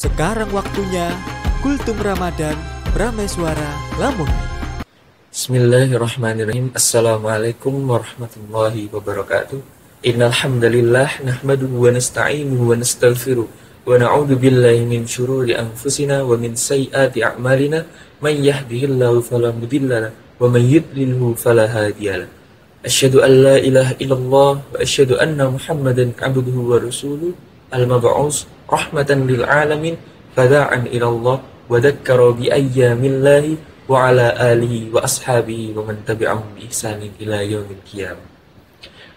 Sekarang waktunya Kultum Ramadan Prameswara Lamun. Bismillahirrahmanirrahim. Assalamualaikum warahmatullahi wabarakatuh. Innal hamdalillah nahmaduhu wa nasta'inuhu wa nastaghfiruh wa na'udzu billahi min syururi anfusina wa min sayyiati a'malina may yahdihillahu fala mudilla lahu wa may yudlilhu fala hadiya lahu. Asyhadu an la ilaha illallah wa asyhadu anna Muhammadan 'abduhu wa rasuluh al-mab'us rahmatan lil alamin fada'an ila Allah wa dzakkara bi ayyamillahi wa ala alihi wa ashabihi wa man tabi'ahum bi ihsanin ila yaumil qiyamah.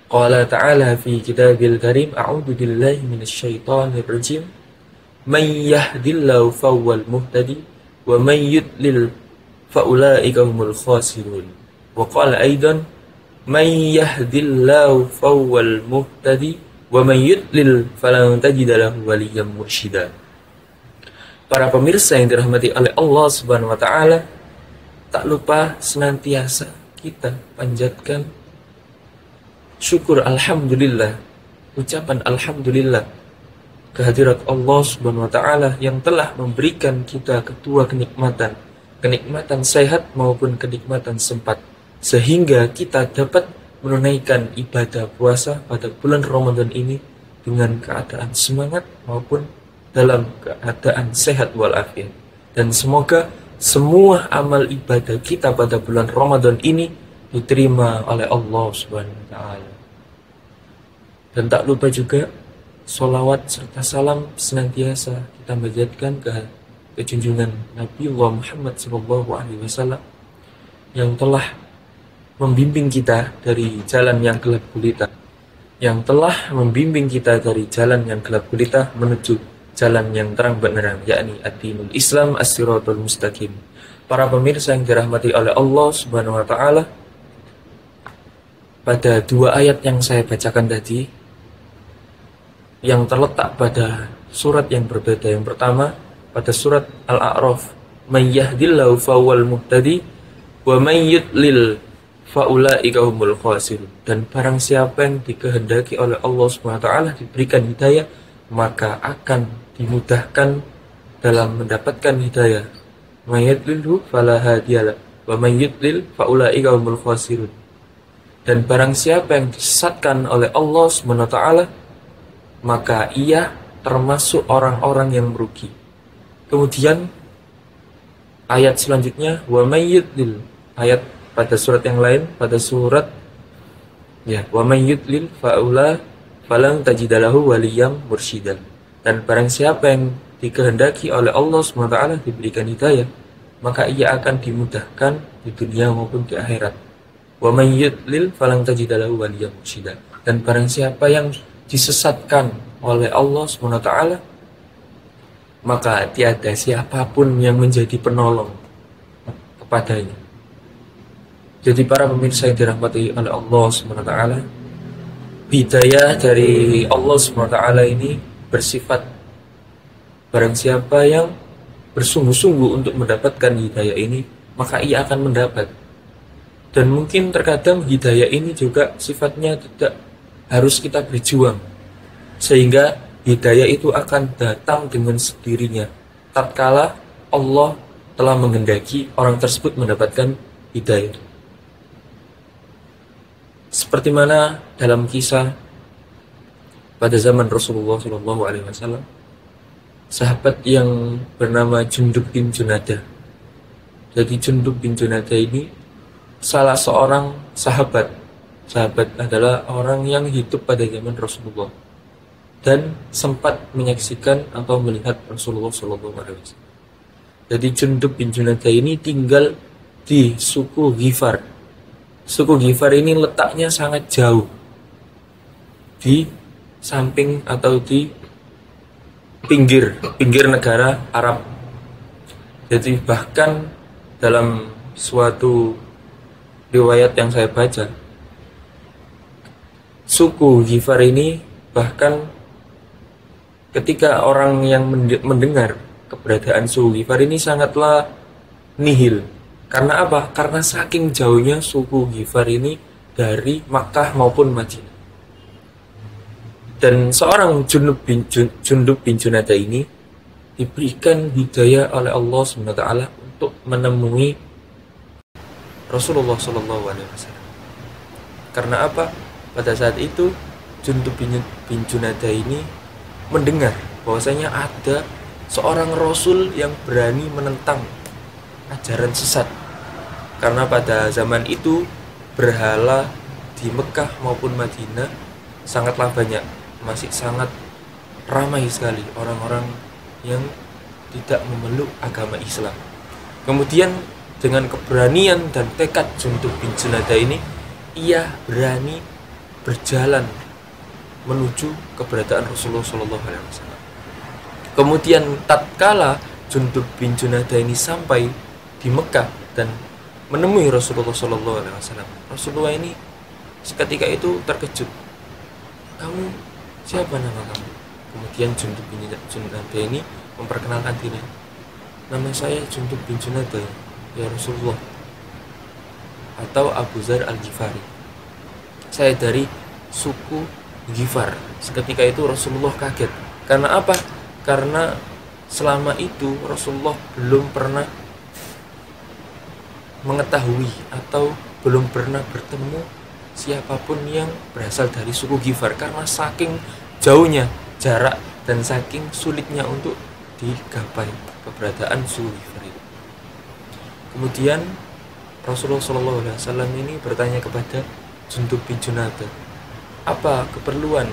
Qala ta'ala fi kitabil karim, a'udzu billahi minasy syaithanir rajim. May yahdillahu fahuwal muhtadi wa may yudlil fa ulaika humul khasirun. Wa qala aidan may yahdillahu fahuwal muhtadi wa may yudlil falan tajida lahu waliyyan mursyida. Para pemirsa yang dirahmati oleh Allah Subhanahu wa taala, tak lupa senantiasa kita panjatkan syukur alhamdulillah, ucapan alhamdulillah kehadirat Allah Subhanahu wa taala yang telah memberikan kita kedua kenikmatan sehat maupun kenikmatan sempat, sehingga kita dapat menunaikan ibadah puasa pada bulan Ramadan ini dengan keadaan semangat maupun dalam keadaan sehat walafiat. Dan semoga semua amal ibadah kita pada bulan Ramadan ini diterima oleh Allah Subhanahu wa taala. Dan tak lupa juga sholawat serta salam senantiasa kita panjatkan ke junjungan Nabi Muhammad SAW yang telah membimbing kita dari jalan yang gelap gulita, menuju jalan yang terang benderang, yakni ad-dinul Islam as-siratul mustaqim. Para pemirsa yang dirahmati oleh Allah Subhanahu wa taala, pada dua ayat yang saya bacakan tadi yang terletak pada surat yang berbeda. Yang pertama pada surat Al-A'raf, may yahdillahu fahuwal muhtadi wa may yudlil fa ulaika humul khasirun. Dan barang siapa yang dikehendaki oleh Allah Subhanahu wa taala diberikan hidayah, maka akan dimudahkan dalam mendapatkan hidayah. May yudlilhu fala hadiyalah wa may yudlil fa ulaika humul khasirun. Dan barang siapa yang disesatkan oleh Allah Subhanahu wa taala, maka ia termasuk orang-orang yang merugi. Kemudian ayat selanjutnya wa may yudlil, ayat pada surat yang lain, pada surat wa may yudlil fa ula falan tajidalahu waliyyan mursyida. Dan barang siapa yang dikehendaki oleh Allah SWT diberikan hidayah, maka ia akan dimudahkan di dunia maupun di akhirat. Wa may yudlil falan tajidalahu waliyyan mursyida. Dan barang siapa yang disesatkan oleh Allah SWT, maka tiada siapapun yang menjadi penolong kepadanya. Jadi para pemirsa yang dirahmati oleh Allah SWT, hidayah dari Allah SWT ini bersifat barang siapa yang bersungguh-sungguh untuk mendapatkan hidayah ini, maka ia akan mendapat. Dan mungkin terkadang hidayah ini juga sifatnya tidak harus kita berjuang, sehingga hidayah itu akan datang dengan sendirinya tatkala Allah telah menghendaki orang tersebut mendapatkan hidayah. Seperti mana dalam kisah pada zaman Rasulullah SAW, sahabat yang bernama Jundub bin Junadah. Jadi Jundub bin Junadah ini salah seorang sahabat adalah orang yang hidup pada zaman Rasulullah dan sempat menyaksikan atau melihat Rasulullah SAW. Jadi Jundub bin Junadah ini tinggal di suku Ghifar. Suku Ghifar ini letaknya sangat jauh di samping atau di pinggir negara Arab. Jadi bahkan dalam suatu riwayat yang saya baca, suku Ghifar ini bahkan ketika orang yang mendengar keberadaan suku Ghifar ini sangatlah nihil. Karena apa? Karena saking jauhnya suku Ghifar ini dari Makkah maupun Madinah. Dan seorang Jundub bin Junadah ini diberikan hidayah oleh Allah SWT untuk menemui Rasulullah SAW. Karena apa? Pada saat itu Jundub bin Junadah ini mendengar bahwasanya ada seorang Rasul yang berani menentang ajaran sesat. Karena pada zaman itu berhala di Mekah maupun Madinah sangatlah banyak, masih sangat ramai sekali orang-orang yang tidak memeluk agama Islam. Kemudian dengan keberanian dan tekad Jundub bin Junadah ini, ia berani berjalan menuju keberadaan Rasulullah SAW. Kemudian tatkala Jundub bin Junadah ini sampai di Mekah dan menemui Rasulullah SAW, Rasulullah ini seketika itu terkejut. Kamu siapa, nama kamu? Kemudian Jundub bin Junadah ini memperkenalkan diri. Nama saya Jundub bin Junadah, ya Rasulullah, atau Abu Dzar Al-Ghifari. Saya dari suku Ghifar. Seketika itu Rasulullah kaget. Karena apa? Karena selama itu Rasulullah belum pernah mengetahui atau belum pernah bertemu siapapun yang berasal dari suku Ghifar, karena saking jauhnya jarak dan saking sulitnya untuk digapai keberadaan suku Ghifar itu. Kemudian Rasulullah SAW ini bertanya kepada Jundub bin Junadah, apa keperluan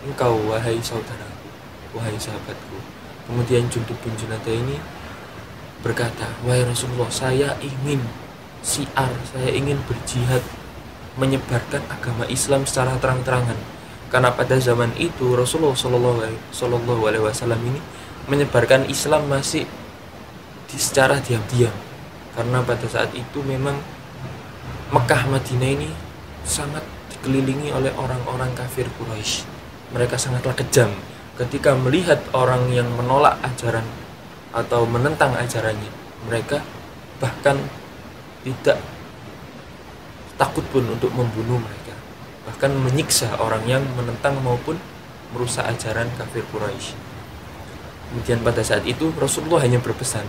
engkau wahai saudaraku, wahai sahabatku? Kemudian Jundub bin Junadah ini berkata, wahai Rasulullah, saya ingin syiar, saya ingin berjihad menyebarkan agama Islam secara terang-terangan. Karena pada zaman itu Rasulullah SAW ini menyebarkan Islam masih secara diam-diam. Karena pada saat itu memang Mekah Madinah ini sangat dikelilingi oleh orang-orang kafir Quraisy. Mereka sangatlah kejam ketika melihat orang yang menolak ajaran atau menentang ajarannya. Mereka bahkan tidak takut pun untuk membunuh mereka, bahkan menyiksa orang yang menentang maupun merusak ajaran kafir Quraisy. Kemudian pada saat itu Rasulullah hanya berpesan,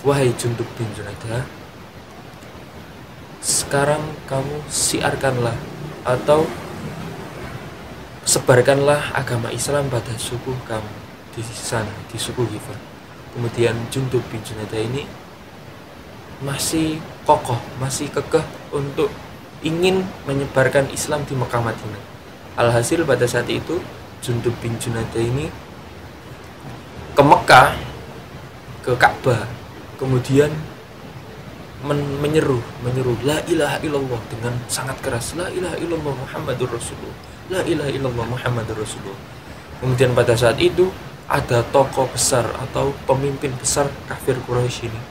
wahai Jundub bin Junadah, sekarang kamu siarkanlah atau sebarkanlah agama Islam pada suku kamu di sana, di suku Ghifar. Kemudian Jundub bin Junadah ini masih kokoh, masih kekeh untuk ingin menyebarkan Islam di Mekah Madinah. Alhasil pada saat itu Jundub bin Junadah ini ke Mekah, ke Ka'bah, kemudian menyeru la ilaha illallah dengan sangat keras, la ilaha illallah Muhammadur Rasulullah, la ilaha illallah Muhammadur Rasulullah. Kemudian pada saat itu ada tokoh besar atau pemimpin besar kafir Quraisy ini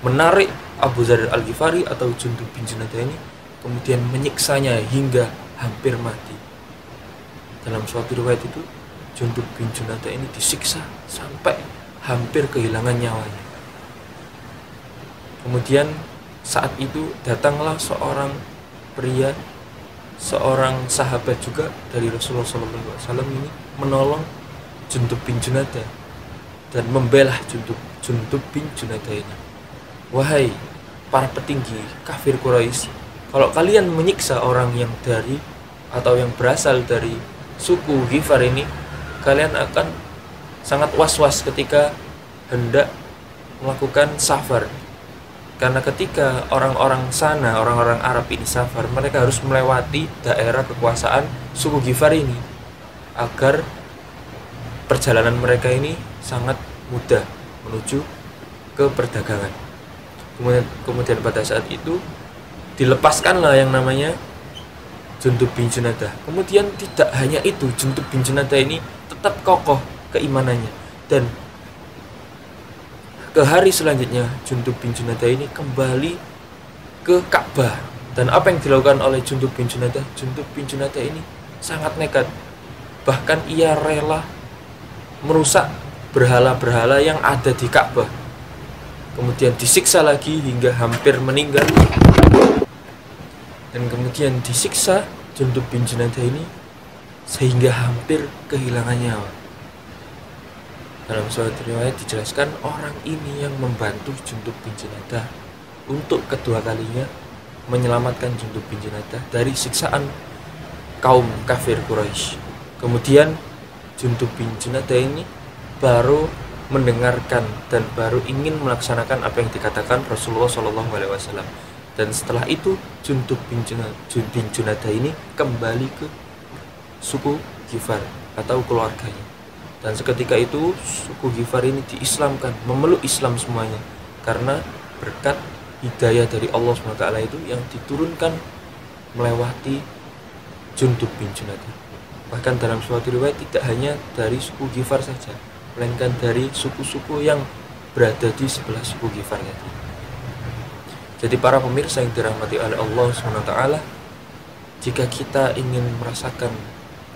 menarik Abu Dzar Al-Ghifari atau Jundub bin Junadah ini, kemudian menyiksanya hingga hampir mati. Dalam suatu riwayat itu Jundub bin Junadah ini disiksa sampai hampir kehilangan nyawanya. Kemudian saat itu datanglah seorang pria, seorang sahabat juga dari Rasulullah SAW ini menolong Jundub bin Junadah dan membelah Jundub bin Junadah ini. Wahai para petinggi kafir Quraisy, kalau kalian menyiksa orang yang dari atau yang berasal dari suku Ghifar ini, kalian akan sangat was-was ketika hendak melakukan safar. Karena ketika orang-orang sana, orang-orang Arab ini safar, mereka harus melewati daerah kekuasaan suku Ghifar ini agar perjalanan mereka ini sangat mudah menuju ke perdagangan. Kemudian pada saat itu dilepaskanlah yang namanya Jundub bin Junadah. Kemudian tidak hanya itu, Jundub bin Junadah ini tetap kokoh keimanannya, dan ke hari selanjutnya Jundub bin Junadah ini kembali ke Ka'bah. Dan apa yang dilakukan oleh Jundub bin Junadah? Jundub bin Junadah ini sangat nekat. Bahkan ia rela merusak berhala-berhala yang ada di Ka'bah. Kemudian disiksa lagi hingga hampir meninggal. Dan kemudian disiksa Jundub bin Junadah ini sehingga hampir kehilangan nyawa. Dalam suatu riwayat dijelaskan orang ini yang membantu Jundub bin Junadah untuk kedua kalinya menyelamatkan Jundub bin Junadah dari siksaan kaum kafir Quraisy. Kemudian Jundub bin Junadah ini baru mendengarkan dan baru ingin melaksanakan apa yang dikatakan Rasulullah SAW. Dan setelah itu Jundub bin Junadah ini kembali ke suku Ghifar atau keluarganya. Dan seketika itu suku Ghifar ini diislamkan, memeluk Islam semuanya, karena berkat hidayah dari Allah SWT itu yang diturunkan melewati Jundub bin Junadah. Bahkan dalam suatu riwayat tidak hanya dari suku Ghifar saja, melainkan dari suku-suku yang berada di sebelah suku Ghifar tadi. Jadi para pemirsa yang dirahmati oleh Allah SWT, jika kita ingin merasakan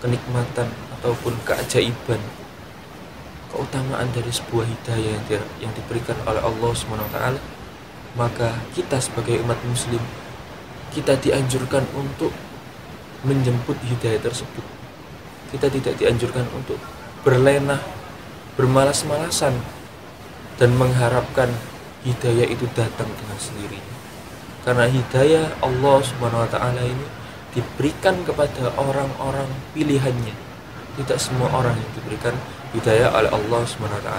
kenikmatan ataupun keajaiban, keutamaan dari sebuah hidayah yang diberikan oleh Allah SWT, maka kita sebagai umat muslim, kita dianjurkan untuk menjemput hidayah tersebut. Kita tidak dianjurkan untuk berlenah, bermalas-malasan, dan mengharapkan hidayah itu datang dengan sendirinya. Karena hidayah Allah SWT ini diberikan kepada orang-orang pilihannya. Tidak semua orang yang diberikan hidayah oleh Allah SWT.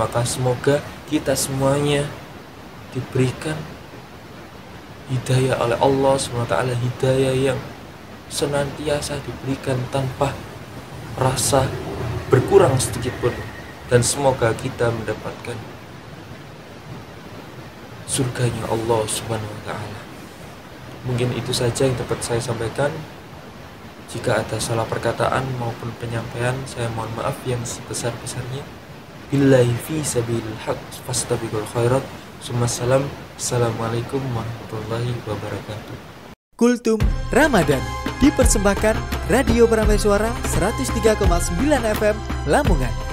Maka semoga kita semuanya diberikan hidayah oleh Allah SWT, hidayah yang senantiasa diberikan tanpa rasa berkurang sedikit pun, dan semoga kita mendapatkan surganya Allah Subhanahu wa ta'ala. Mungkin itu saja yang dapat saya sampaikan. Jika ada salah perkataan maupun penyampaian, saya mohon maaf yang sebesar-besarnya. Billahi fi sabilil haq fastabiqul khairat. Summassalam. Assalamualaikum warahmatullahi wabarakatuh. Kultum Ramadan dipersembahkan Radio Prameswara 103,9 FM Lamongan.